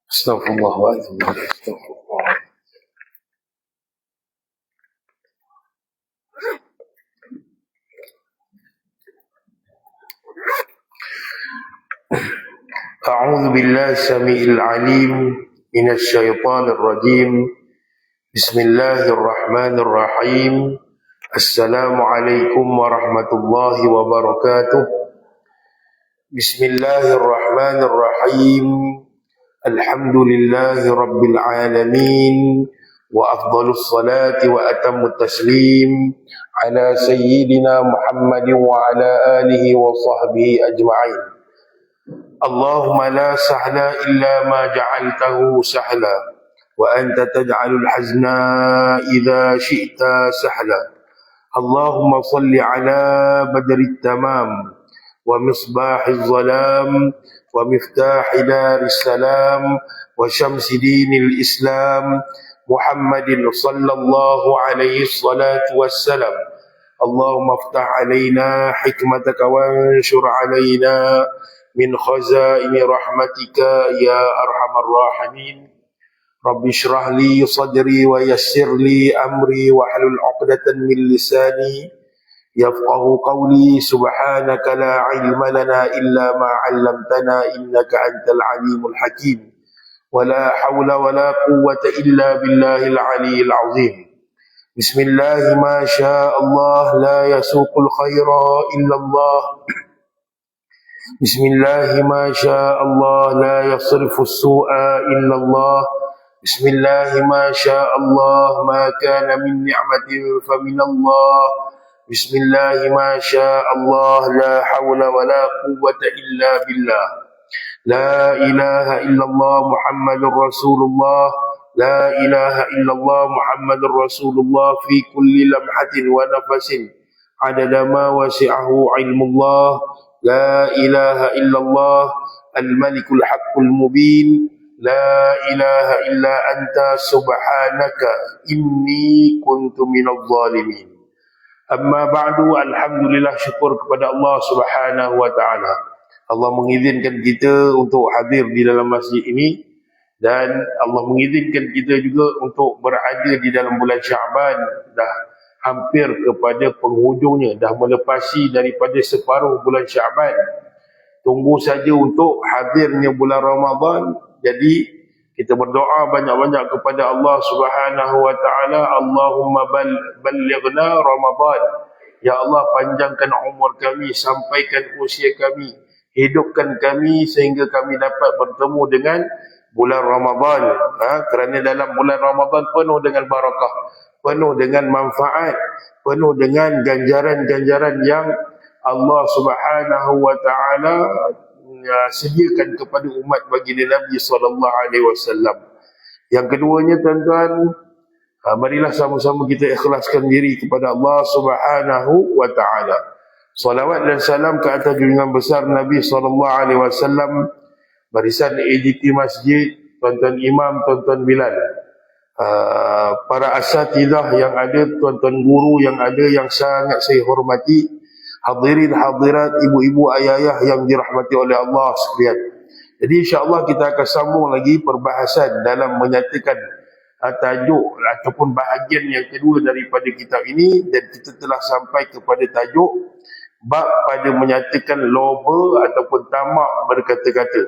Astaghfirullah wa atubu ilaih. Astaghfirullah. A'udzu billahi samiil 'alim minasy syaithanir rajim. Bismillahirrahmanirrahim. Assalamualaikum warahmatullahi wabarakatuh. Bismillahirrahmanirrahim. Alhamdulillahi rabbil alamin. Wa afdhalus salati wa atammut taslim ala sayyidina Muhammadin wa ala alihi wa sahbihi ajma'in. Allahumma la sahla illa ma ja'altahu sahla wa anta taj'alul hazna idza syi'ta sahla. Allahumma salli ala badrit tamam wa misbahiz zalam wa miftahi daris salam wa syamsi dinil islam Muhammadin sallallahu alaihi salatu wassalam. Allahumma aftah alaina hikmataka wanshur alaina min khazaini rahmatika ya arhamar rahimin. Rabbi shrah li sadri wa yassir li amri wa hlul 'uqdatan min lisani yafqahu qawli. Subhanaka la ilma lana illa ma 'allamtana innaka antal alimul hakim. Wa la hawla wa la quwwata illa billahil aliyyil azim. Bismillah ma syaa Allah la yasuqul khaira illa Allah. Bismillah ma syaa Allah la yasrifu as-su'a illa Allah. Bismillah ma syaa Allah ma kana min ni'matin fa min Allah. Bismillah ma syaa Allah la hawla wa la quwwata illa billah. La ilaha illallah Muhammadur Rasulullah. La ilaha illallah Muhammadur Rasulullah fi kulli lamhatin wa nafasin adada ma wasi'ahu ilmullah. La ilaha illallah al-malikul haqqul mubin. La ilaha illa anta subhanaka inni kuntu minadh zalimin. Amma ba'du, alhamdulillah, syukur kepada Allah Subhanahu wa taala. Allah mengizinkan kita untuk hadir di dalam masjid ini dan Allah mengizinkan kita juga untuk berada di dalam bulan Syaban. Dah hampir kepada penghujungnya, dah melepasi daripada separuh bulan Syaban. Tunggu saja untuk hadirnya bulan Ramadan. Jadi kita berdoa banyak-banyak kepada Allah Subhanahu wa taala, Allahumma ballighna Ramadan. Ya Allah, panjangkan umur kami, sampaikan usia kami, hidupkan kami sehingga kami dapat bertemu dengan bulan Ramadan. Kerana dalam bulan Ramadan penuh dengan barakah, penuh dengan manfaat, penuh dengan ganjaran-ganjaran yang Allah Subhanahu wa taala sediakan kepada umat baginda Nabi sallallahu alaihi wasallam. Yang keduanya, tuan-tuan, marilah sama-sama kita ikhlaskan diri kepada Allah Subhanahu wa taala. Salawat dan salam ke atas junjungan besar Nabi sallallahu alaihi wasallam, barisan ADT masjid, tuan-tuan imam, tuan-tuan bilal, para asatidzah yang ada, tuan-tuan guru yang ada yang sangat saya hormati, hadirin hadirat, ibu-ibu ayah-ayah yang dirahmati oleh Allah sekalian. Jadi insya-Allah kita akan sambung lagi perbahasan dalam menyatakan tajuk ataupun bahagian yang kedua daripada kitab ini, dan kita telah sampai kepada tajuk bab pada menyatakan loba ataupun tamak berkata-kata.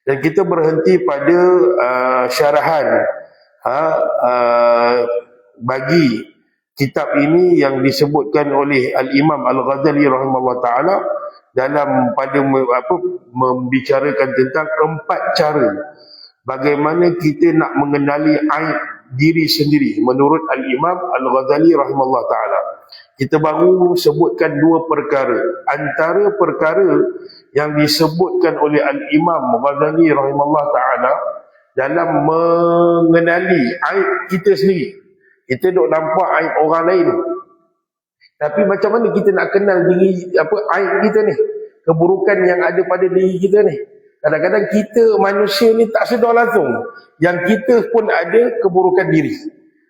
Dan kita berhenti pada syarahan bagi kitab ini yang disebutkan oleh Al-Imam Al-Ghazali rahimahullah ta'ala dalam pada membicarakan tentang 4 cara bagaimana kita nak mengenali aib diri sendiri menurut Al-Imam Al-Ghazali rahimahullah ta'ala. Kita baru sebutkan 2 perkara. Antara perkara yang disebutkan oleh Al-Imam Ghazali rahimahullah ta'ala dalam mengenali aib kita sendiri. Kita duk nampak aib orang lain, tapi macam mana kita nak kenal diri, aib kita ni, keburukan yang ada pada diri kita ni. Kadang-kadang kita manusia ni tak sedar langsung yang kita pun ada keburukan diri.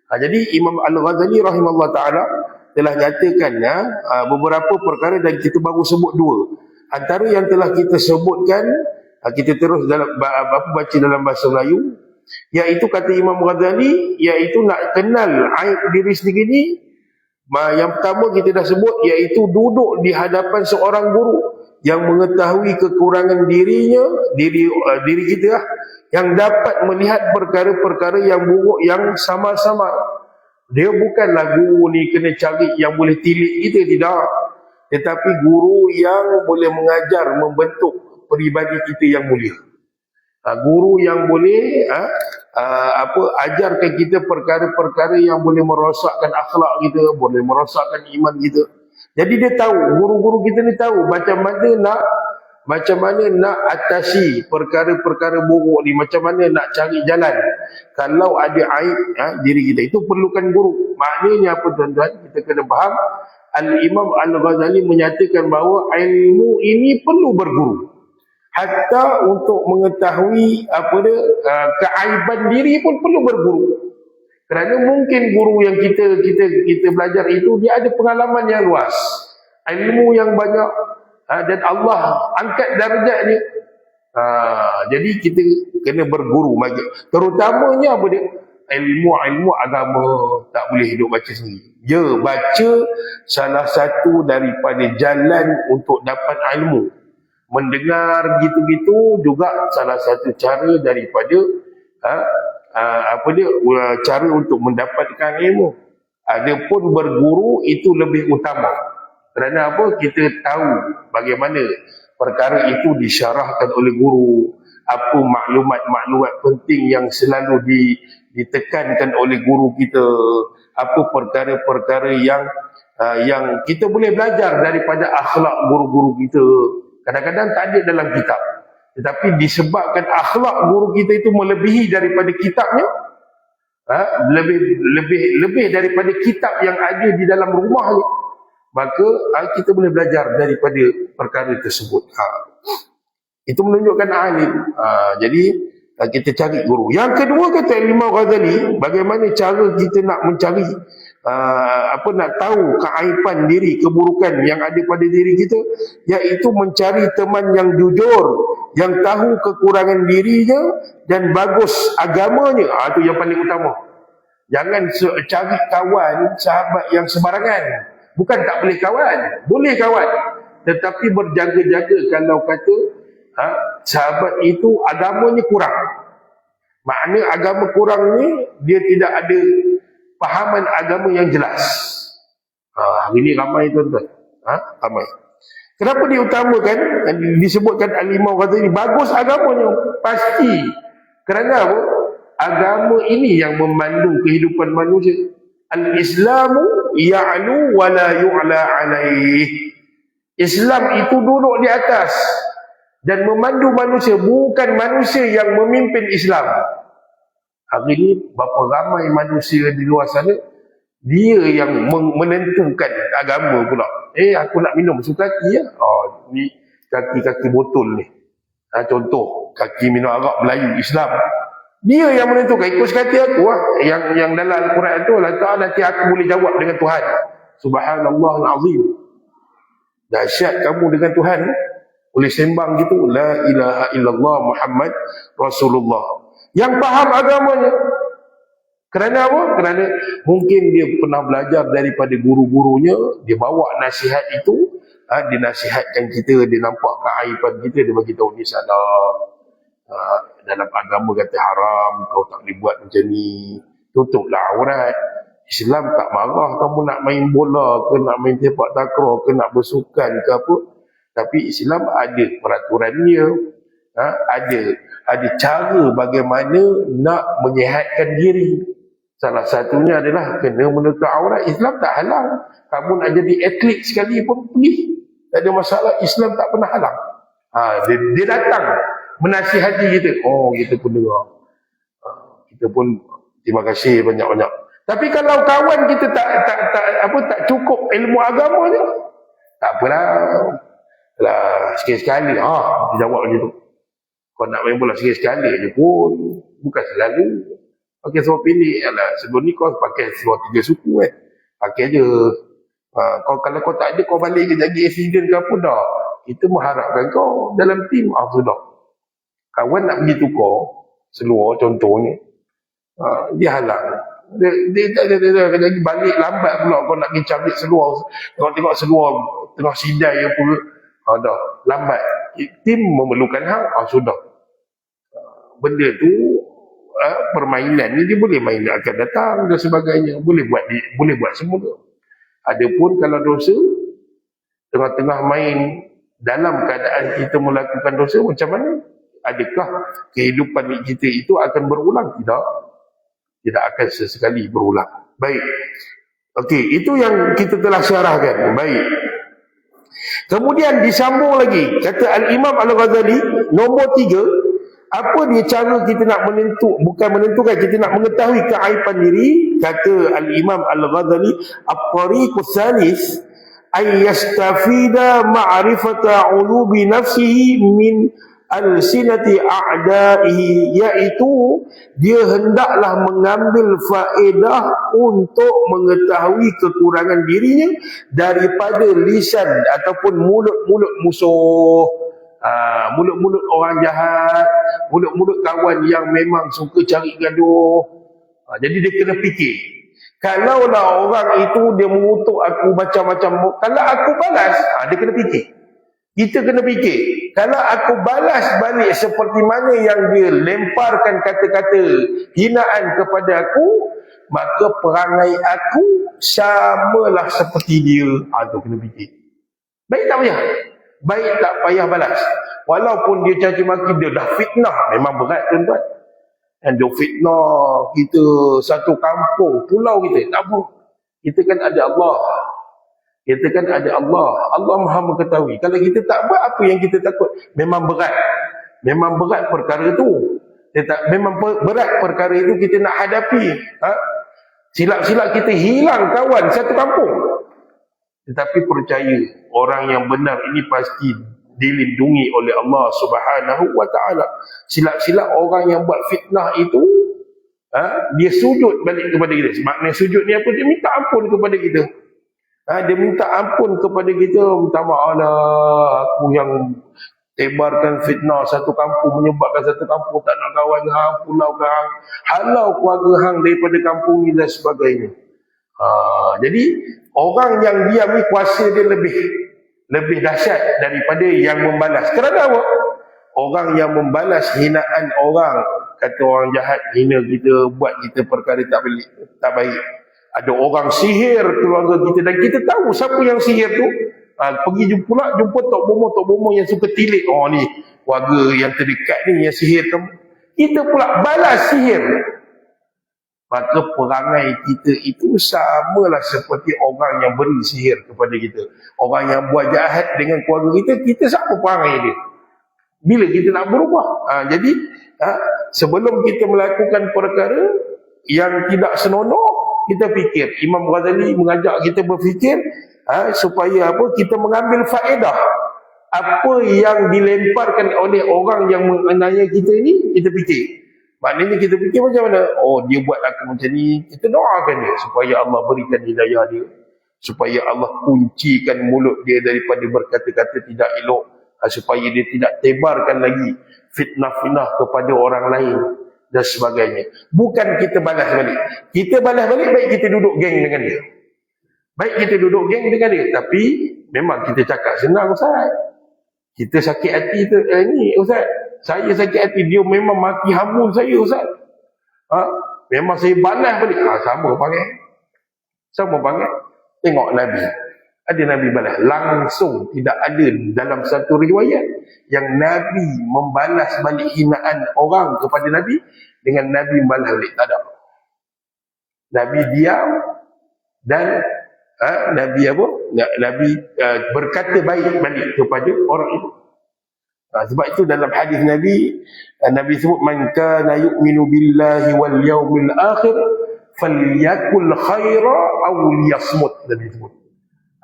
Jadi Imam Al-Ghazali rahimahullah ta'ala telah nyatakan beberapa perkara, dan kita baru sebut 2. Antara yang telah kita sebutkan Kita terus baca dalam bahasa Melayu, iaitu kata Imam Ghazali, iaitu nak kenal aib diri sendiri ni, yang pertama kita dah sebut, iaitu duduk di hadapan seorang guru yang mengetahui kekurangan dirinya, diri kita lah, yang dapat melihat perkara-perkara yang buruk yang sama-sama. Dia bukanlah guru ni kena cari yang boleh tilik kita, tidak. Tetapi guru yang boleh mengajar, membentuk peribadi kita yang mulia. Guru yang boleh ajarkan kita perkara-perkara yang boleh merosakkan akhlak kita, boleh merosakkan iman kita. Jadi dia tahu, guru-guru kita ni tahu macam mana nak atasi perkara-perkara buruk ni, macam mana nak cari jalan kalau ada aib diri kita. Itu perlukan guru. Maknanya apa tuan-tuan? Kita kena faham, Al-Imam Al-Ghazali menyatakan bahawa ilmu ini perlu berguru. Hatta untuk mengetahui keaiban diri pun perlu berguru. Kerana mungkin guru yang kita belajar itu, dia ada pengalaman yang luas, ilmu yang banyak, dan Allah angkat darjatnya. Jadi kita kena berguru. Terutamanya apa dia? Ilmu agama tak boleh hidup baca sendiri. Ya, baca salah satu daripada jalan untuk dapat ilmu. Mendengar gitu-gitu juga salah satu cara daripada cara untuk mendapatkan ilmu. Adapun berguru itu lebih utama. Kerana apa? Kita tahu bagaimana perkara itu disyarahkan oleh guru, apa maklumat-maklumat penting yang selalu ditekankan oleh guru kita, apa perkara-perkara yang kita boleh belajar daripada akhlak guru-guru kita. Kadang-kadang tak ada dalam kitab, tetapi disebabkan akhlak guru kita itu melebihi daripada kitabnya, lebih daripada kitab yang ada di dalam rumah ni, maka kita boleh belajar daripada perkara tersebut. Itu menunjukkan alim. Jadi kita cari guru. Yang kedua, kata Imam Ghazali, bagaimana cara kita nak mencari nak tahu keaiban diri, keburukan yang ada pada diri kita, iaitu mencari teman yang jujur, yang tahu kekurangan dirinya dan bagus agamanya. Itu yang paling utama. Jangan cari kawan, sahabat yang sembarangan. Bukan tak boleh kawan, boleh kawan, tetapi berjaga-jaga kalau kata sahabat itu agamanya kurang. Makna agama kurang ni, dia tidak ada fahaman agama yang jelas. Hari ni ramai tuan-tuan. Ramai. Kenapa diutamakan? Disebutkan Al-Imam Ghazali bagus agamanya. Pasti. Kerana apa? Agama ini yang memandu kehidupan manusia. Al-Islamu ya'lu wa la yu'la alaih. Islam itu duduk di atas dan memandu manusia, bukan manusia yang memimpin Islam. Hari ini berapa ramai manusia di luar sana, dia yang menentukan agama pula. Aku nak minum sukaki ya. Ni kaki-kaki botol ni. Contoh, kaki minum arak Melayu Islam. Dia yang menentukan, ikut sekati aku yang dalam Al-Quran tu, Allah Ta'ala nanti aku boleh jawab dengan Tuhan. Subhanallah al-azim. Dahsyat kamu dengan Tuhan. Boleh sembang gitu, la ilaha illallah Muhammad Rasulullah. Yang faham agamanya. Kerana apa? Kerana mungkin dia pernah belajar daripada guru-gurunya, dia bawa nasihat itu, dinasihatkan kita, dia nampak keaiban kita, dia bagi tahu ni salah. Dalam agama kata haram, kau tak boleh buat macam ni, tutuplah aurat. Islam tak marah kamu nak main bola ke, nak main sepak takraw ke, nak bersukan ke apa. Tapi Islam ada peraturannya, ada cara bagaimana nak menyihatkan diri. Salah satunya adalah kena menutup aurat. Islam tak halang. Kamu nak jadi atlet sekali pun pergi, tak ada masalah. Islam tak pernah halang. Dia datang menasihati kita. Kita pun dengar. Kita pun terima kasih banyak-banyak. Tapi kalau kawan kita tak cukup ilmu agamanya, tak apalah. Sekali-sekali dia jawab macam tu. Kau nak main bola sekali-sekali je pun, bukan selalu. Pakai seluar pendek. Sebelum ni kau pakai seluar 3 suku pakai je. Kalau kau tak ada, kau balik ke jadi accident ke apa dah. Kita mengharapkan kau dalam tim. Sudah. Kawan nak pergi tukar seluar contohnya, dia halang. Dia lagi balik lambat pula kau nak pergi cabik seluar. Tengok seluar tengah sidai apa. Dah lambat. Tim memerlukan hang, sudah. Benda tu permainan ni dia boleh main akan datang dan sebagainya. Boleh buat semua tu. Adapun kalau dosa tengah-tengah main dalam keadaan kita melakukan dosa, macam mana? Adakah kehidupan kita itu akan berulang? Tidak akan sesekali berulang. Baik. Okey, itu yang kita telah syarahkan. Baik. Kemudian disambung lagi, kata Al-Imam Al-Ghazali, nombor 3, apa dia cara kita nak menentukan, kita nak mengetahui keaiban diri, kata Al-Imam Al-Ghazali, at-tariqus salis ay yastafida ma'rifata ulubi nafsihi min al-sinati a'da'ihi, iaitu dia hendaklah mengambil faedah untuk mengetahui kekurangan dirinya daripada lisan ataupun mulut-mulut musuh, mulut-mulut orang jahat, mulut-mulut kawan yang memang suka cari gaduh. Jadi dia kena fikir, kalaulah orang itu dia mengutuk aku macam-macam, kalau aku balas, dia kena fikir. Kita kena fikir, kalau aku balas balik seperti mana yang dia lemparkan kata-kata hinaan kepada aku, maka perangai aku samalah seperti dia. Tu kena fikir. Baik tak payah balas. Walaupun dia caci maki, dia dah fitnah, memang berat tuan-tuan. Dan dia fitnah kita satu kampung, pulau kita, tak apa. Kita kan ada Allah. Allah Maha mengetahui. Kalau kita tak buat, apa yang kita takut? Memang berat perkara itu. Memang berat perkara itu kita nak hadapi. Silap-silap kita hilang kawan satu kampung. Tetapi percaya, orang yang benar ini pasti dilindungi oleh Allah Subhanahu wa ta'ala. Silap-silap orang yang buat fitnah itu, dia sujud balik kepada kita. Maknanya sujud ni apa? Dia minta ampun kepada kita. Dia minta ampun kepada kita, minta maaf lah, aku yang tebarkan fitnah satu kampung, menyebabkan satu kampung tak nak kawan hang, pulau hang, halau keluarga hang daripada kampung ni dan sebagainya. Jadi orang yang diam ni kuasa dia lebih dahsyat daripada yang membalas. Kerana apa? Orang yang membalas hinaan orang, kata orang jahat hina kita, buat kita perkara tak baik. Ada orang sihir keluarga kita dan kita tahu siapa yang sihir tu. Pergi jumpa Tok Bomo yang suka tilik. Ni keluarga yang terdekat ni yang sihir kamu. Kita pula balas sihir. Maka perangai kita itu samalah seperti orang yang beri sihir kepada kita. Orang yang buat jahat dengan keluarga kita sama perangai dia. Bila kita nak berubah? Jadi sebelum kita melakukan perkara yang tidak senonoh, kita fikir. Imam Ghazali mengajak kita berfikir supaya apa? Kita mengambil faedah apa yang dilemparkan oleh orang yang menganiaya kita ini, kita fikir. Maknanya kita fikir macam mana? Dia buat aku macam ni, kita doakan dia supaya Allah berikan hidayah dia, supaya Allah kuncikan mulut dia daripada berkata-kata tidak elok, supaya dia tidak tebarkan lagi fitnah-fitnah kepada orang lain dan sebagainya. Bukan kita balas balik. Kita balas balik, baik kita duduk geng dengan dia. Tapi memang kita cakap senang, Ustaz. Kita sakit hati tu, ni Ustaz, saya sakit hati, dia memang maki hamun saya, Ustaz. Memang saya balas balik. Sama panggil. Tengok Nabi. Ada Nabi balas langsung. Tidak ada dalam satu riwayat yang Nabi membalas balik hinaan orang kepada Nabi dengan Nabi membalas balik. Tak ada. Nabi diam dan Nabi apa? Nabi berkata baik balik kepada orang itu. Sebab itu dalam hadis Nabi sebut, man kana yu'minu billahi wal yawmil akhir falyakul khaira aw liyasmut. Nabi sebut.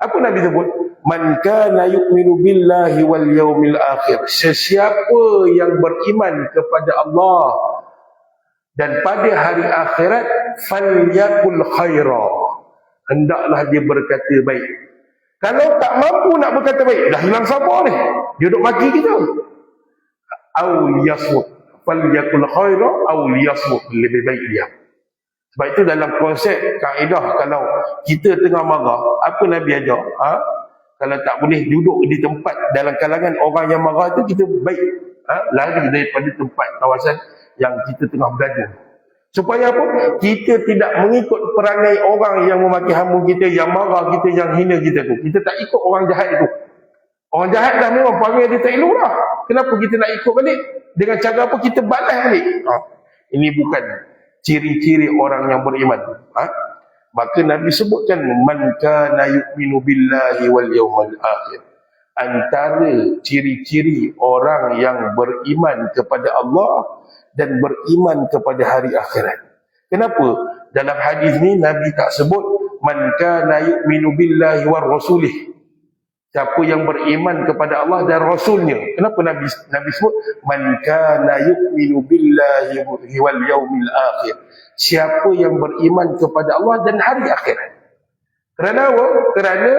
Apa Nabi sebut? Man kana yu'minu billahi wal yawmil akhir. Sesiapa yang beriman kepada Allah dan pada hari akhirat, falyakul khaira, hendaklah dia berkata baik. Kalau tak mampu nak berkata baik, dah hilang sabar ni, dia duk maki kita. aw liyasmut. Falyakul khaira aw liyasmut. Lebih baik diam. Sebab itu dalam konsep kaedah, kalau kita tengah marah, apa Nabi ajar? Kalau tak boleh duduk di tempat dalam kalangan orang yang marah tu, kita baik lari daripada tempat kawasan yang kita tengah berada. Supaya apa? Kita tidak mengikut perangai orang yang memaki hamu kita, yang marah kita, yang hina kita tu. Kita tak ikut orang jahat itu. Orang jahat dah memang perangai dia tak elok dah. Kenapa kita nak ikut balik? Dengan cara apa? Kita balas balik. Ini bukan ciri-ciri orang yang beriman. Maka Nabi sebutkan, man kana yu'minu billahi wal yawmal akhir. Antara ciri-ciri orang yang beriman kepada Allah dan beriman kepada hari akhirat. Kenapa? Dalam hadis ni Nabi tak sebut man kana yu'minu billahi war rasulih. Siapa yang beriman kepada Allah dan Rasulnya. Kenapa Nabi sebut man kana yu'minu billahi wal yawmil akhir. Siapa yang beriman kepada Allah dan hari akhirat. Kerana apa? Kerana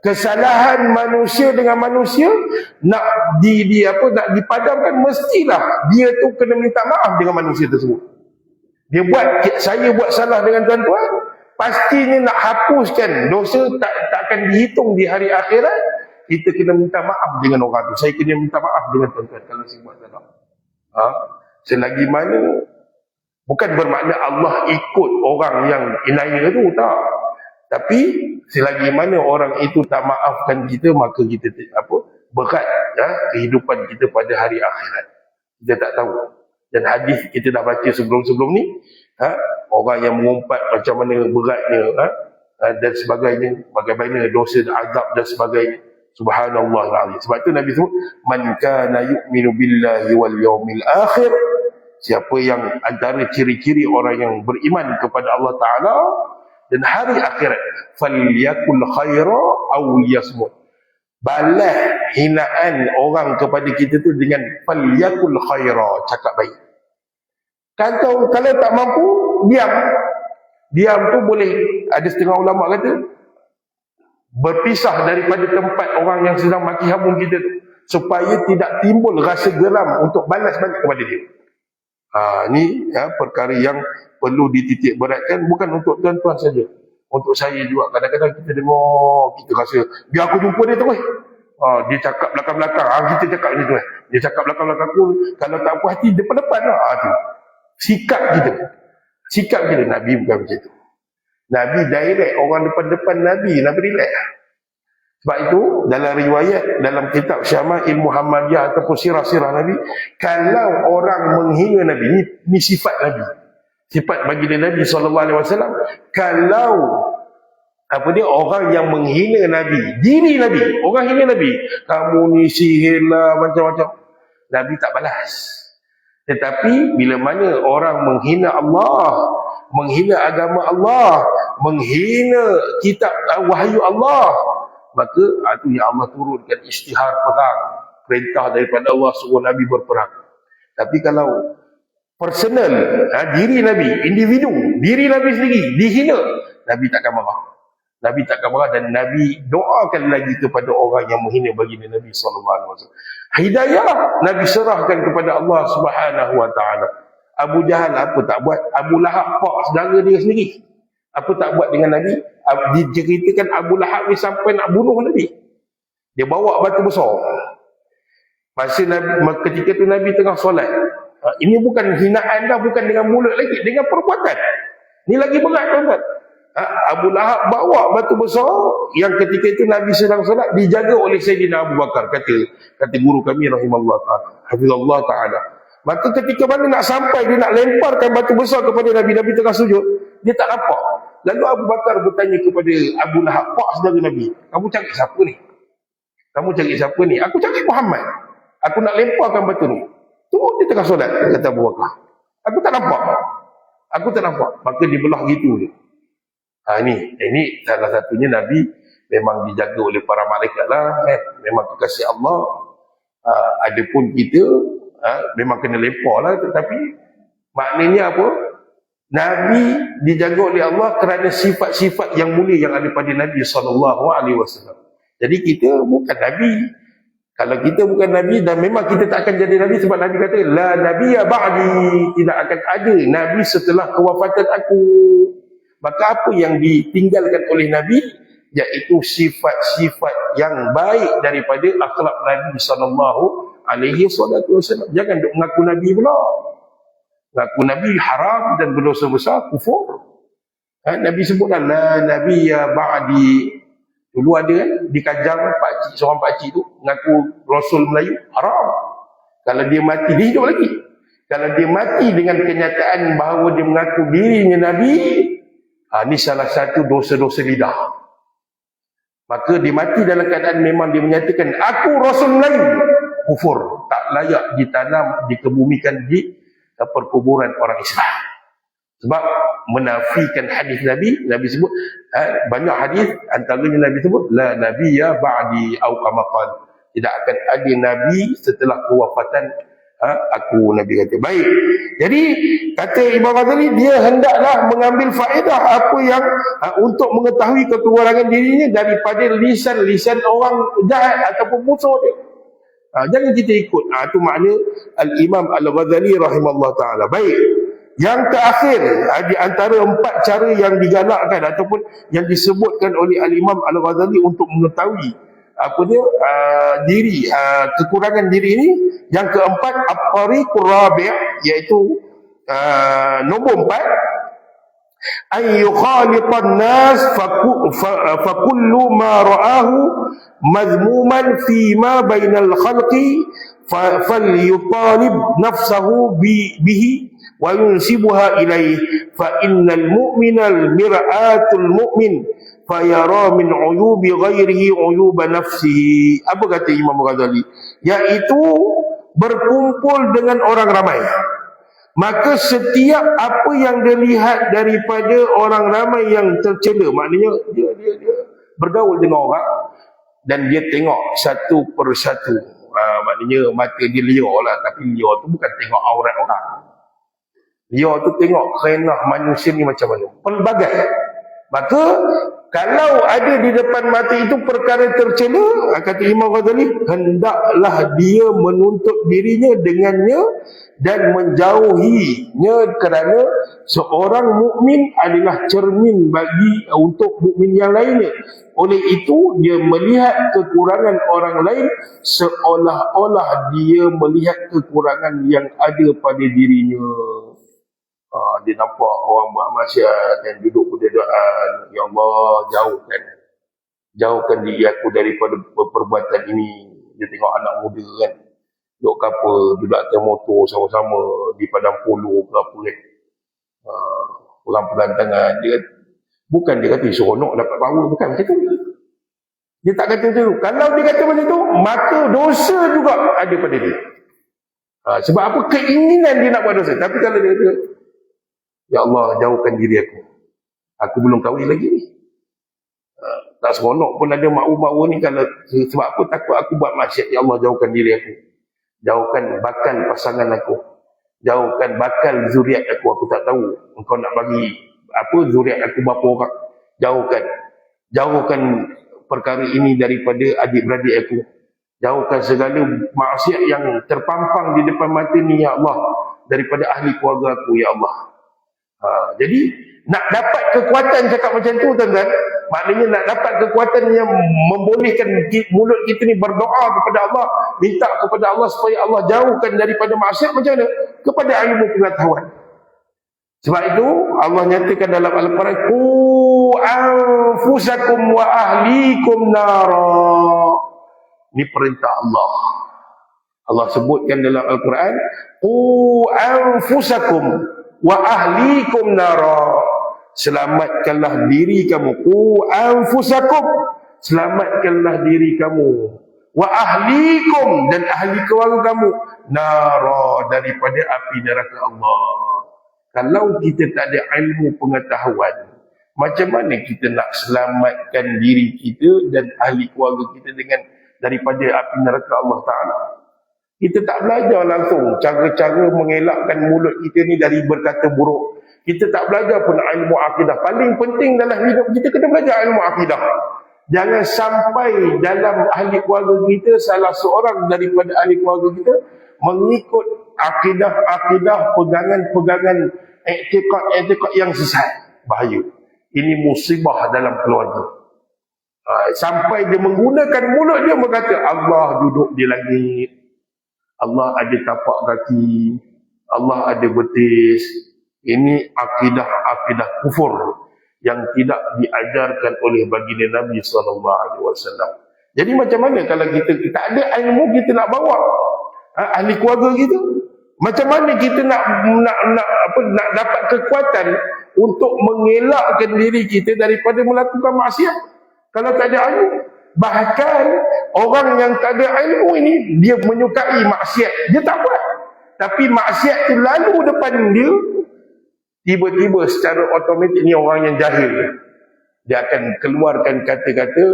kesalahan manusia dengan manusia nak nak dipadamkan, mestilah dia tu kena minta maaf dengan manusia tersebut. Saya buat salah dengan tuan-tuan, pastinya nak hapuskan dosa, tak akan dihitung di hari akhirat. Kita kena minta maaf dengan orang tu. Saya kena minta maaf dengan tuan-tuan kalau saya buat salah. Selagi mana, bukan bermakna Allah ikut orang yang inaya tu, tak. Tapi selagi mana orang itu tak maafkan kita, maka kita berat kehidupan kita pada hari akhirat. Kita tak tahu. Dan hadis kita dah baca sebelum-sebelum ni, orang yang mengumpat macam mana beratnya, dan sebagainya, bagaimana dosa dan azab dan sebagainya. Subhanallah alazim. Sebab tu Nabi sebut man kana yu'minu billahi wal yawmil akhir. Siapa yang antara ciri-ciri orang yang beriman kepada Allah Ta'ala dan hari akhirat, falyakul khaira aw yasmut. Balas hinaan orang kepada kita tu dengan falyakul khaira, cakap baik. Kalau tak mampu, diam. Diam tu boleh, ada setengah ulama kata, berpisah daripada tempat orang yang sedang maki hamun kita tu, supaya tidak timbul rasa geram untuk balas balik kepada dia. Ni perkara yang perlu dititik beratkan, bukan untuk tuan-tuan saja, untuk saya juga. Kadang-kadang kita dengar, kita rasa biar aku jumpa dia terus. Dia cakap belakang-belakang, kita cakap ni tu. Dia cakap belakang-belakang aku, kalau tak puas hati depan-depan tu. Sikap kita. Nabi bukan macam tu. Nabi direct orang depan-depan Nabi relax. Sebab itu dalam riwayat, dalam kitab Syama'il Muhammadiyah ataupun sirah-sirah Nabi, kalau orang menghina Nabi, ni sifat Nabi, sifat baginda Nabi SAW. Kalau orang yang menghina Nabi, diri Nabi, orang hina Nabi, kamu ni sihir lah, macam-macam, Nabi tak balas. Tetapi bila mana orang menghina Allah, menghina agama Allah, menghina kitab wahyu Allah, maka itu yang Allah turunkan isytihar perang, perintah daripada Allah suruh Nabi berperang. Tapi kalau personal, diri Nabi, individu, diri Nabi sendiri dihina, Nabi takkan marah. Nabi takkan marah, dan Nabi doakan lagi kepada orang yang menghina baginda Nabi SAW. Hidayah Nabi serahkan kepada Allah Subhanahu Wa Taala. Abu Jahal apa tak buat? Abu Lahab pak saudara dia sendiri, apa tak buat dengan Nabi? Diceritakan Abu Lahab ni sampai nak bunuh Nabi. Dia bawa batu besar. Masa ketika tu Nabi tengah solat. Ini bukan hinaan dah, bukan dengan mulut lagi, dengan perbuatan. Ni lagi berat, tuan-tuan. Abu Lahab bawa batu besar yang ketika itu Nabi sedang solat, dijaga oleh Sayyidina Abu Bakar, kata guru kami rahimahullah ta'ala, hafizallah ta'ala. Maka ketika mana nak sampai, dia nak lemparkan batu besar kepada Nabi tengah sujud, dia tak nampak. Lalu Abu Bakar bertanya kepada Abu Lahab, pak saudara Nabi, kamu cari siapa ni? Kamu cari siapa ni? Aku cari Muhammad. Aku nak lemparkan batu ni. Tu dia tengah solat, kata Abu Bakar. Aku tak nampak. Maka dibelah gitu ni. Ini salah satunya Nabi memang dijaga oleh para malaikat lah, memang kekasih Allah. Adapun kita memang kena lempar lah, tetapi maknanya apa? Nabi dijaga oleh Allah kerana sifat-sifat yang mulia yang ada pada Nabi SAW. Jadi kita bukan Nabi. Kalau kita bukan Nabi, dan memang kita tak akan jadi Nabi, sebab Nabi kata, la nabiyya ba'di, tidak akan ada Nabi setelah kewafatan aku. Maka apa yang ditinggalkan oleh Nabi, iaitu sifat-sifat yang baik daripada akhlak Nabi SAW. Jangan duk mengaku Nabi pula. Mengaku Nabi haram dan berdosa besar, kufur. Nabi sebutlah, la nabiyya ba'di. Dulu ada kan, di Kajang, seorang pakcik tu mengaku Rasul Melayu, haram. Kalau dia mati, dia hidup lagi. Kalau dia mati dengan kenyataan bahawa dia mengaku dirinya Nabi, ini salah satu dosa-dosa lidah. Maka dia mati dalam keadaan memang dia menyatakan, aku Rasul Melayu, kufur. Tak layak ditanam, dikebumikan di perkuburan orang Islam. Sebab menafikan hadis Nabi, Nabi sebut banyak hadis, antaranya Nabi sebut la nabiyya ba'di au kama qala, tidak akan ada nabi setelah kewafatan aku, Nabi kata. Baik. Jadi kata Imam Ghazali, dia hendaklah mengambil faedah apa yang untuk mengetahui kekurangan dirinya daripada lisan-lisan orang jahat ataupun musuh dia. Jangan kita ikut. Itu makna Al-Imam Al-Ghazali rahimahullah ta'ala. Baik. Yang terakhir, di antara 4 cara yang digalakkan ataupun yang disebutkan oleh Al-Imam Al-Ghazali untuk mengetahui apa dia diri, kekurangan diri ini, yang keempat, at-tariqur rabi', iaitu nombor 4, an yukhaliqan nas fa kullu ma ra'ahu mazmuman fi ma bainal khalqi falyutalib nafsahu bihi wa yunsibuha ilaih fa innal mu'minal mir'atul mu'min fayara min uyubi ghairihi uyuba nafsihi. Apa kata Imam Ghazali? Iaitu berkumpul dengan orang ramai, maka setiap apa yang dia lihat daripada orang ramai yang tercela, maknanya dia bergaul dengan orang dan dia tengok satu persatu. Maknanya mata dia liar lah, tapi liar tu bukan tengok aurat orang. Liar tu tengok khainah manusia ni macam mana, pelbagai. Maka kalau ada di depan mata itu perkara tercela, kata Imam Ghazali, hendaklah dia menuntut dirinya dengannya dan menjauhinya, kerana seorang mukmin adalah cermin bagi untuk mukmin yang lainnya. Oleh itu dia melihat kekurangan orang lain seolah-olah dia melihat kekurangan yang ada pada dirinya. Dia nampak orang buat maksiat dan duduk berdedaan, ya Allah, jauhkan diri aku daripada perbuatan ini. Dia tengok anak muda kan, duduk kapal, duduk atas motor sama-sama di padang polo ke apa kan, orang pelantangan. Dia kata seronok dapat power, bukan macam tu. Dia tak kata macam tu. Kalau dia kata macam tu, maka dosa juga ada pada dia. Sebab apa? Keinginan dia nak buat dosa. Tapi kalau dia kata, ya Allah, jauhkan diri aku belum kahwin lagi ni, tak seronok pun ada makwu-makwu ni. Kalau sebab apa? Takut aku buat maksiat. Ya Allah, jauhkan diri aku, jauhkan bakal pasangan aku, jauhkan bakal zuriat aku. Aku tak tahu engkau nak bagi apa zuriat aku berapa orang. Jauhkan perkara ini daripada adik-beradik aku, jauhkan segala maksiat yang terpampang di depan mata ni, ya Allah, daripada ahli keluarga aku, ya Allah. Jadi nak dapat kekuatan cakap macam tu, tuan-tuan, maknanya nak dapat kekuatan yang membolehkan mulut kita ni berdoa kepada Allah, minta kepada Allah supaya Allah jauhkan daripada maksiat. Macam mana? Kepada ilmu pengetahuan. Sebab itu Allah nyatakan dalam Al-Quran, qu anfusakum wa ahlikum nara. Ini perintah Allah. Allah sebutkan dalam Al-Quran, qu anfusakum wa ahlikum nara. Selamatkanlah diri kamu. Qu anfusakum, selamatkanlah diri kamu. Wa ahlikum, dan ahli keluarga kamu, nara, daripada api neraka Allah. Kalau kita tak ada ilmu pengetahuan, macam mana kita nak selamatkan diri kita dan ahli keluarga kita daripada api neraka Allah Ta'ala? Kita tak belajar langsung cara-cara mengelakkan mulut kita ni dari berkata buruk. Kita tak belajar pun ilmu akidah. Paling penting dalam hidup kita kena belajar ilmu akidah. Jangan sampai dalam ahli keluarga kita, salah seorang daripada ahli keluarga kita mengikut akidah-akidah, pegangan-pegangan etikad yang sesat. Bahaya. Ini musibah dalam keluarga. Sampai dia menggunakan mulut dia berkata, Allah duduk di langit, Allah ada tapak kaki, Allah ada betis. Ini akidah kufur yang tidak diajarkan oleh baginda Nabi SAW. Jadi macam mana kalau kita tak ada ilmu, kita nak bawa ahli keluarga kita? Macam mana kita nak dapat kekuatan untuk mengelakkan diri kita daripada melakukan maksiat kalau tak ada ilmu? Bahkan orang yang tak ada ilmu ini, dia menyukai maksiat, dia tak buat, tapi maksiat tu lalu depan dia, tiba-tiba secara automatik ni orang yang jahil, dia akan keluarkan kata-kata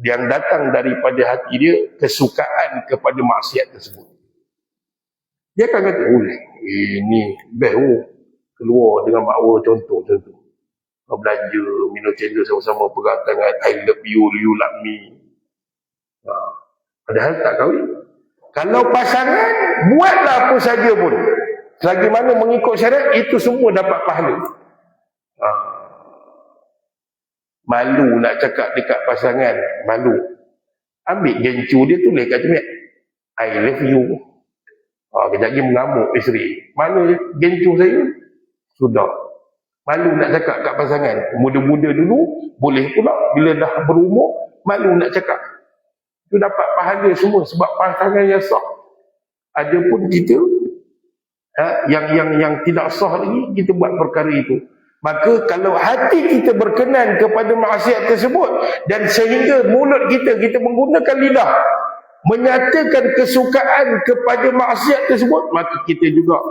yang datang daripada hati dia, kesukaan kepada maksiat tersebut. Dia akan kata, ini best keluar dengan makwa, contoh. Kau belanja, minum cendol sama-sama, pegang tangan, I love you, you love me. Padahal tak kahwin. Kalau pasangan, buatlah apa saja pun, selagi mana mengikut syariat, itu semua dapat pahala. Malu nak cakap dekat pasangan, malu. Ambil gencu dia, tulis kat cermin, I love you. Kejap lagi mengamuk isteri, mana gencu saya? Sudah. Malu nak cakap kat pasangan. Muda-muda dulu boleh pula, bila dah berumur malu nak cakap. Itu dapat pahala semua sebab pasangan yang sah. Adapun kita yang tidak sah lagi, kita buat perkara itu. Maka kalau hati kita berkenan kepada maksiat tersebut, dan sehingga mulut kita menggunakan lidah menyatakan kesukaan kepada maksiat tersebut, maka kita juga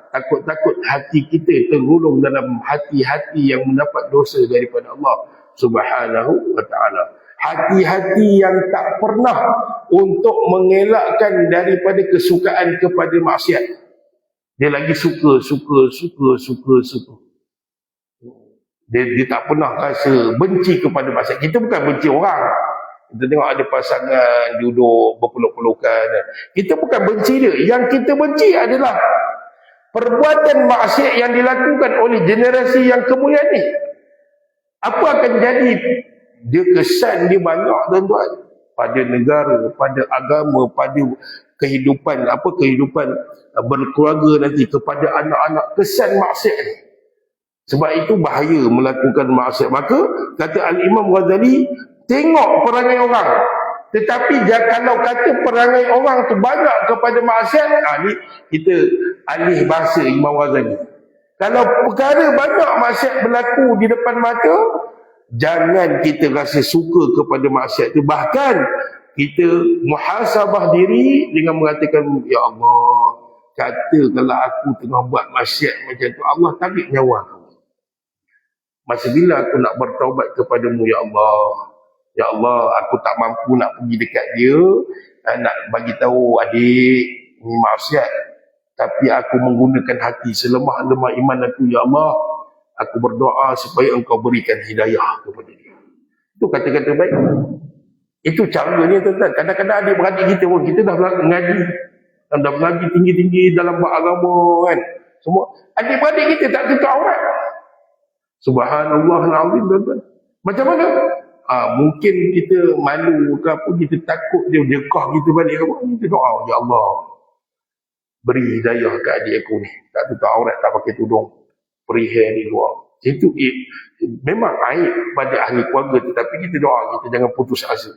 takut-takut hati kita tergolong dalam hati-hati yang mendapat dosa daripada Allah Subhanahu wa ta'ala. Hati-hati yang tak pernah untuk mengelakkan daripada kesukaan kepada maksiat. Dia lagi suka. Dia tak pernah rasa benci kepada maksiat. Kita bukan benci orang. Kita tengok ada pasangan duduk berpeluk-pelukan, kita bukan benci dia. Yang kita benci adalah perbuatan maksiat yang dilakukan oleh generasi yang kemuliaan ni. Apa akan jadi? Dia kesan dia banyak, tuan-tuan, pada negara, pada agama, pada kehidupan berkeluarga nanti, kepada anak-anak, kesan maksiat ni. Sebab itu bahaya melakukan maksiat. Maka kata Al-Imam Ghazali, tengok perangai orang, tetapi kalau kata perangai orang tu banyak kepada maksiat, ni kita alih bahasa Imam Ghazali. Kalau perkara banyak maksiat berlaku di depan mata, jangan kita rasa suka kepada maksiat itu. Bahkan kita muhasabah diri dengan mengatakan, ya Allah, katakanlah aku tengah buat maksiat macam tu, Allah tarik nyawa aku. Masa bila aku nak bertaubat kepadamu, ya Allah? Ya Allah, aku tak mampu nak pergi dekat dia, nak bagi tahu adik ni maksiat, tapi aku menggunakan hati selemah-lemah iman aku, ya Allah, aku berdoa supaya engkau berikan hidayah kepada dia. Itu kata-kata baik. Itu caranya, tuan-tuan. Kadang-kadang adik-beradik kita pun, kita dah mengaji tinggi-tinggi dalam beragama kan, semua. Adik-beradik kita tak tutup aurat. Subhanallah al-azim, tuan-tuan. Macam mana? Mungkin kita malu ke apa, kita takut dia dekah kita balik apa, kita doa, ya Allah, beri hidayah ke adik aku ni, tak tutup aurat, tak pakai tudung, beri hair di luar. Itu memang aib pada ahli keluarga, tetapi kita doa, kita jangan putus asa.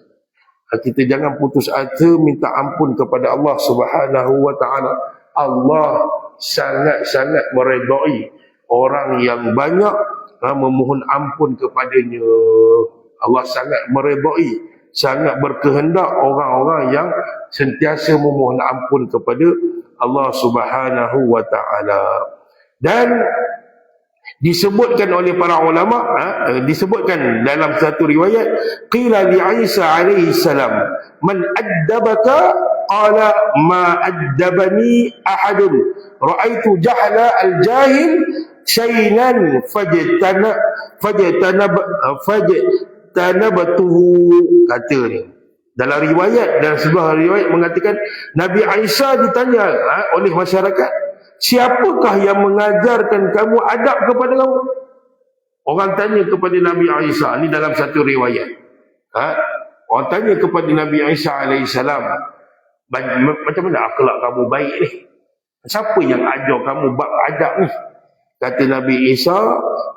Kita jangan putus asa, minta ampun kepada Allah Subhanahu wa ta'ala. Allah sangat-sangat meredai orang yang banyak memohon ampun kepadanya. Allah sangat meredai, sangat berkehendak orang-orang yang sentiasa memohon ampun kepada Allah Subhanahu wa ta'ala. Dan disebutkan oleh para ulama, disebutkan dalam satu riwayat, qila li Isa alaihi salam, man addabaka? Qala ma addabani ahadun ra'aitu jahla al-jahil syainan tanabatuhu, kata ni. Dalam sebuah riwayat mengatakan Nabi Isa ditanya oleh masyarakat, siapakah yang mengajarkan kamu adab kepada kamu? Orang tanya kepada Nabi Isa, ni dalam satu riwayat. Orang tanya kepada Nabi Isa alaihissalam, macam mana akhlak kamu baik ni? Siapa yang ajar kamu bab adab ni? Kata Nabi Isa,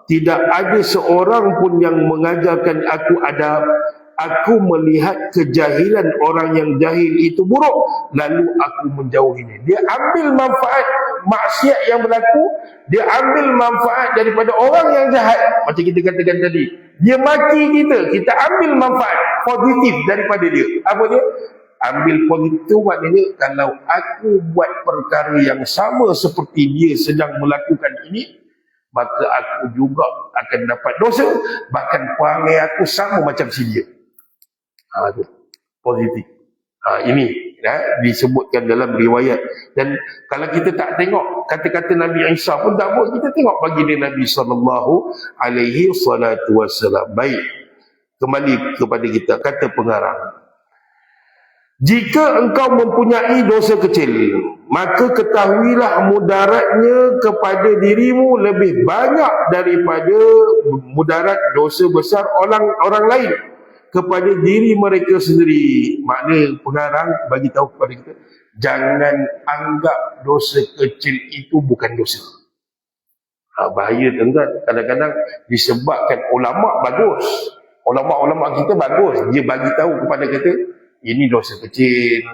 tidak ada seorang pun yang mengajarkan aku adab. Aku melihat kejahilan orang yang jahil itu buruk, lalu aku menjauhinya. Dia ambil manfaat maksiat yang berlaku, dia ambil manfaat daripada orang yang jahat. Macam kita katakan tadi, dia maki kita, kita ambil manfaat positif daripada dia. Apa dia? Ambil positif, maknanya kalau aku buat perkara yang sama seperti dia sedang melakukan ini, maka aku juga akan dapat dosa, bahkan perangai aku sama macam si dia. Positif. Ini disebutkan dalam riwayat. Dan kalau kita tak tengok kata-kata Nabi Isa pun tak boleh, kita tengok baginda Nabi SAW. Baik, kembali kepada kita. Kata pengarang, jika engkau mempunyai dosa kecil, maka ketahuilah mudaratnya kepada dirimu lebih banyak daripada mudarat dosa besar orang lain kepada diri mereka sendiri. Makna pengarang bagi tahu kepada kita, jangan anggap dosa kecil itu bukan dosa. Bahaya tuan-tuan. Kadang-kadang disebabkan ulama bagus, ulama-ulama kita bagus, dia bagi tahu kepada kita ini dosa kecil,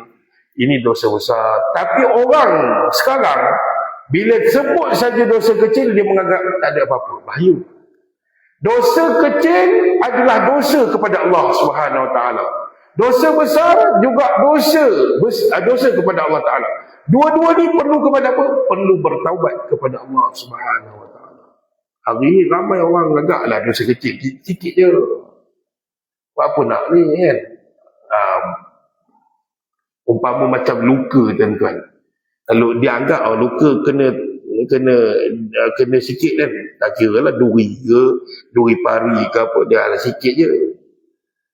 ini dosa besar. Tapi orang sekarang bila sebut saja dosa kecil, dia menganggap tak ada apa-apa. Bahaya. Dosa kecil adalah dosa kepada Allah Subhanahu Wa Taala. Dosa besar juga dosa kepada Allah Taala. Dua-dua ni perlu kepada apa? Perlu bertaubat kepada Allah Subhanahu Wa Taala. Hari ini ramai orang agaklah dosa kecil, sikit je. Apa nak ni kan? Umpama macam luka tuan-tuan. Kalau dia anggap luka kena sikit kan, tak kira lah duri pari ke apa, dia lah sikit je.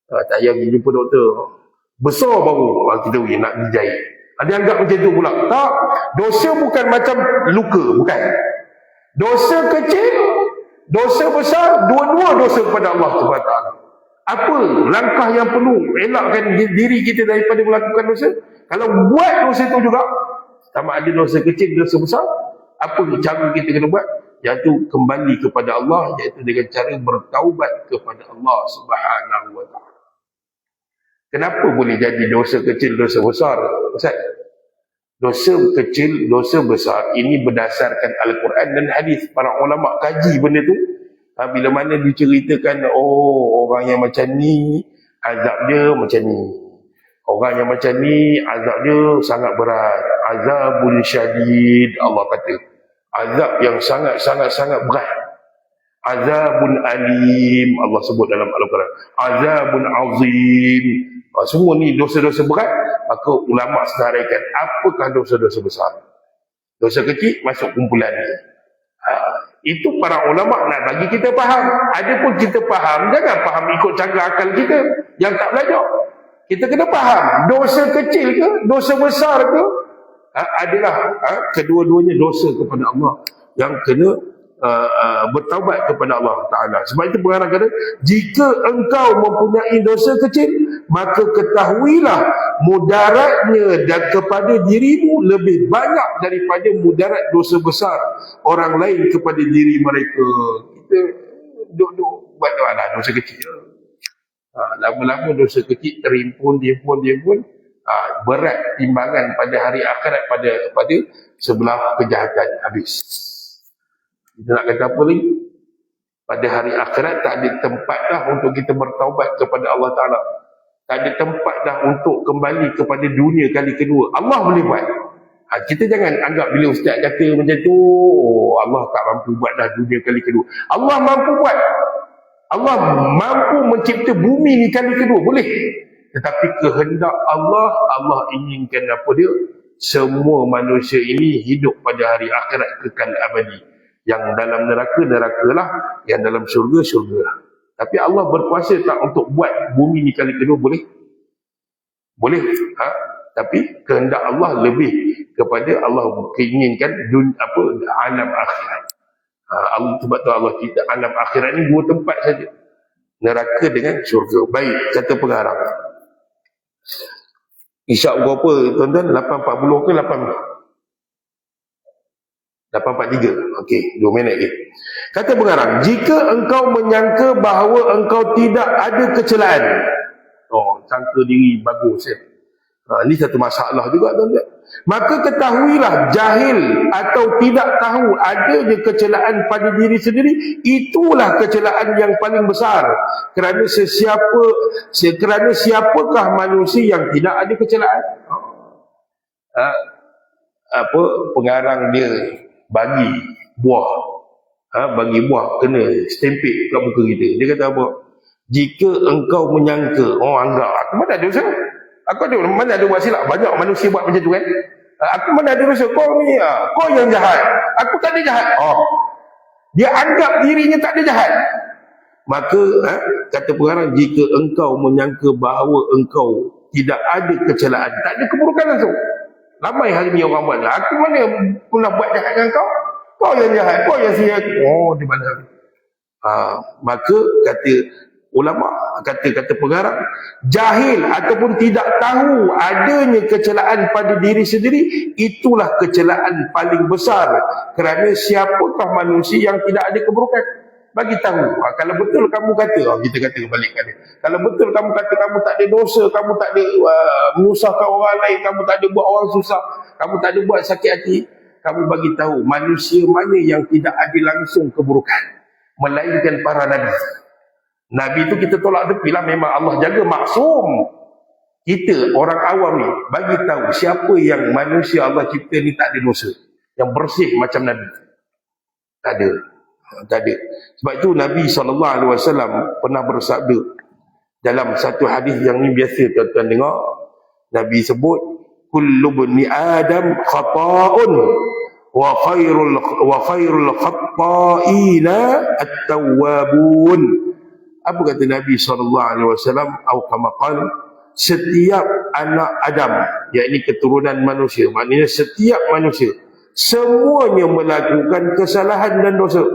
Tak payah pergi jumpa doktor. Besar baru kita pergi nak dijahit. Dia anggap macam tu pula. Tak, dosa bukan macam luka, bukan. Dosa kecil, dosa besar, dua-dua dosa kepada Allah SWT. Apa langkah yang perlu elakkan diri kita daripada melakukan dosa? Kalau buat dosa itu juga, sama ada dosa kecil, dosa besar, apa cara kita kena buat? Iaitu kembali kepada Allah, iaitu dengan cara bertaubat kepada Allah Subhanahu Wa Taala. Kenapa boleh jadi dosa kecil, dosa besar, Ustaz? Dosa kecil, dosa besar ini berdasarkan Al-Quran dan hadis. Para ulama kaji benda tu. Bila mana diceritakan, orang yang macam ni azab dia macam ni, orang yang macam ni azab dia sangat berat, azabun syadid, Allah kata azab yang sangat berat, azabun alim, Allah sebut dalam Al-Quran, azabun azim. Semua ni dosa-dosa berat. Maka ulama senaraikan apakah dosa-dosa besar. Dosa kecil masuk kumpulan ni. Itu para ulama nak bagi kita faham. Adapun kita faham, jangan faham ikut cara akal kita yang tak belajar. Kita kena faham dosa kecil ke, dosa besar ke, adalah kedua-duanya dosa kepada Allah yang kena bertaubat kepada Allah Ta'ala. Sebab itu pengarang kata, jika engkau mempunyai dosa kecil, maka ketahuilah mudaratnya dan kepada dirimu lebih banyak daripada mudarat dosa besar orang lain kepada diri mereka. Kita duduk buat dosa kecil. Lama-lama dosa kecil terimpun, dia pun berat timbangan pada hari akhirat, pada sebelah kejahatan habis. Kita nak kata apa lagi? Pada hari akhirat tak ada tempat dah untuk kita bertaubat kepada Allah Ta'ala. Tak ada tempat dah untuk kembali kepada dunia kali kedua. Allah boleh buat. Kita jangan anggap bila ustaz kata macam tu, Allah tak mampu buat dah dunia kali kedua. Allah mampu buat. Allah mampu mencipta bumi ni kali kedua, boleh. Tetapi kehendak Allah inginkan apa dia? Semua manusia ini hidup pada hari akhirat kekal abadi. Yang dalam neraka lah, yang dalam syurga. Tapi Allah berkuasa tak untuk buat bumi ni kali kedua? Boleh? Boleh. Tapi kehendak Allah lebih kepada Allah keinginkan alam akhirat. Allah, sebab tu Allah cerita alam akhirat ni dua tempat saja, neraka dengan syurga. Baik, kata pengarang. Isyak berapa tuan-tuan? 8.40 ke 8.43? Okey, 2 minit lagi. Kata pengarang, jika engkau menyangka bahawa engkau tidak ada kecelaan. Sangka diri bagus ya. Ini satu masalah juga tuan-tuan. Maka ketahuilah jahil atau tidak tahu adanya kecelaan pada diri sendiri, itulah kecelaan yang paling besar. Kerana siapakah manusia yang tidak ada kecelaan? Pengarang dia bagi buah, kena stempel kat muka kita. Dia kata apa? Jika engkau menyangka, anggap aku mana ada dosa, mana ada buat silap. Banyak manusia buat macam tu kan. Aku mana ada dosa, kau ni kau yang jahat, aku tak ada jahat. Dia anggap dirinya tak ada jahat. Maka kata pengarang, jika engkau menyangka bahawa engkau tidak ada kecelaan, tak ada keburukan langsung. Ramai hari ni orang buat, aku mana pernah buat jahat dengan kau, kau yang jahat, kau yang sihat. Di mana? Maka kata ulama, kata pengarang, jahil ataupun tidak tahu adanya kecelaan pada diri sendiri, itulah kecelaan paling besar. Kerana siapakah manusia yang tidak ada keburukan? Bagi tahu. Kalau betul kamu kata, kita kata balikkan dia, kalau betul kamu kata kamu tak ada dosa, kamu tak ada menyusahkan orang lain, kamu tak ada buat orang susah, kamu tak ada buat sakit hati, kamu bagi tahu manusia mana yang tidak ada langsung keburukan, melainkan para nabi. Nabi tu kita tolak tepi lah, memang Allah jaga maksum. Kita orang awam ni bagi tahu siapa yang manusia Allah cipta ni tak ada dosa, yang bersih macam Nabi. Tak ada. Sebab itu Nabi SAW pernah bersabda dalam satu hadis yang ni biasa tuan-tuan dengar. Nabi sebut, kullu bani Adam khata'un wa khairul khatta'ina at-tawwabun. Apa kata Nabi SAW? Setiap anak Adam, yakni keturunan manusia, maknanya setiap manusia, semuanya melakukan kesalahan dan dosa,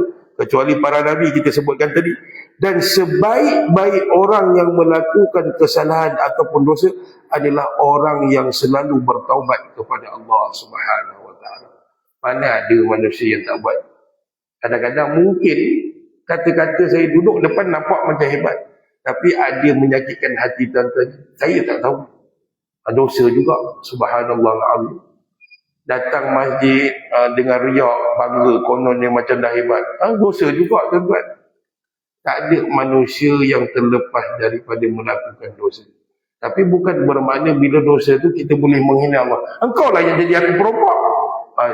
kecuali para Nabi kita sebutkan tadi. Dan sebaik-baik orang yang melakukan kesalahan ataupun dosa adalah orang yang selalu bertaubat kepada Allah Subhanahu Wa Taala. Mana ada manusia yang tak buat? Kadang-kadang mungkin kata-kata saya duduk depan nampak macam hebat, tapi ada menyakitkan hati tuan-tuan. Saya tak tahu. Dosa juga. Subhanallah alazim. Datang masjid dengan riak, bangga, konon yang macam dah hebat. Dosa juga tuan-tuan. Tak ada manusia yang terlepas daripada melakukan dosa. Tapi bukan bermakna bila dosa tu kita boleh menghina Allah. Engkau lah yang jadi aku perompak.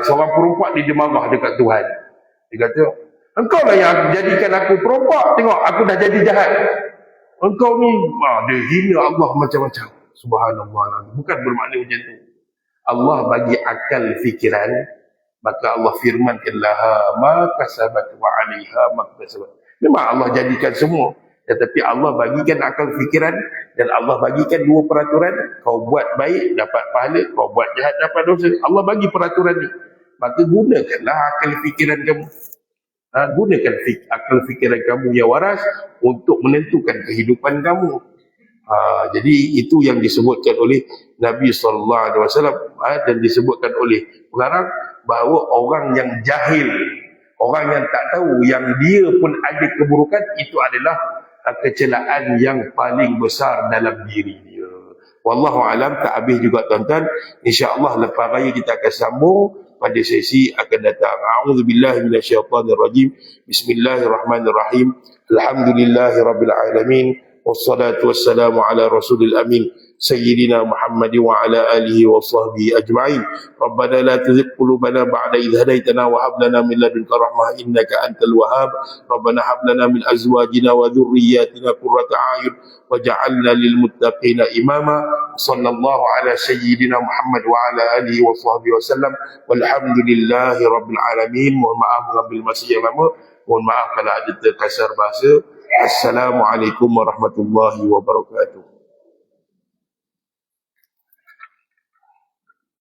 Seorang perompak dia marah dekat Tuhan. Dia kata, engkau lah yang jadikan aku perompak. Tengok, aku dah jadi jahat. Engkau ni, dia hina Allah macam-macam. Subhanallah. Bukan bermakna macam tu. Allah bagi akal fikiran, maka Allah firmankan laha ma kasabat wa 'alaiha ma kasabat. Memang Allah jadikan semua, tetapi Allah bagikan akal fikiran dan Allah bagikan dua peraturan. Kau buat baik dapat pahala, kau buat jahat dapat dosa. Allah bagi peraturan ni. Maka gunakanlah akal fikiran kamu. Gunakan akal fikiran kamu yang waras untuk menentukan kehidupan kamu. Jadi itu yang disebutkan oleh Nabi SAW dan disebutkan oleh pengarang, bahawa orang yang jahil, orang yang tak tahu yang dia pun ada keburukan, itu adalah kecelaan yang paling besar dalam diri dia. Wallahu alam. Tak habis juga tuan-tuan. InsyaAllah lepas raya kita akan sambung pada sesi akan datang. A'udzubillahi minasyaitanirrajim. Bismillahirrahmanirrahim. Alhamdulillahirabbil alamin. Wassalatu wassalamu ala rasulil amin. Sayyidina Muhammad wa ala alihi wa sahbihi ajma'in. Rabbana la tuzigh qulubana ba'da idh hadaytana wa hab lana min ladunka rahmah innaka antal wahhab. Rabbana hab lana min azwajina wa dhurriyyatina qurrata a'yun waj'alna lil muttaqina imama. Sallallahu ala sayyidina Muhammad wa ala alihi wa sahbihi wasallam. Walhamdulillahi rabbil alamin. Mohon maaf mengambil masa yang lama. Mohon maaf kalau ada terkasar bahasa. Assalamualaikum warahmatullahi wabarakatuh.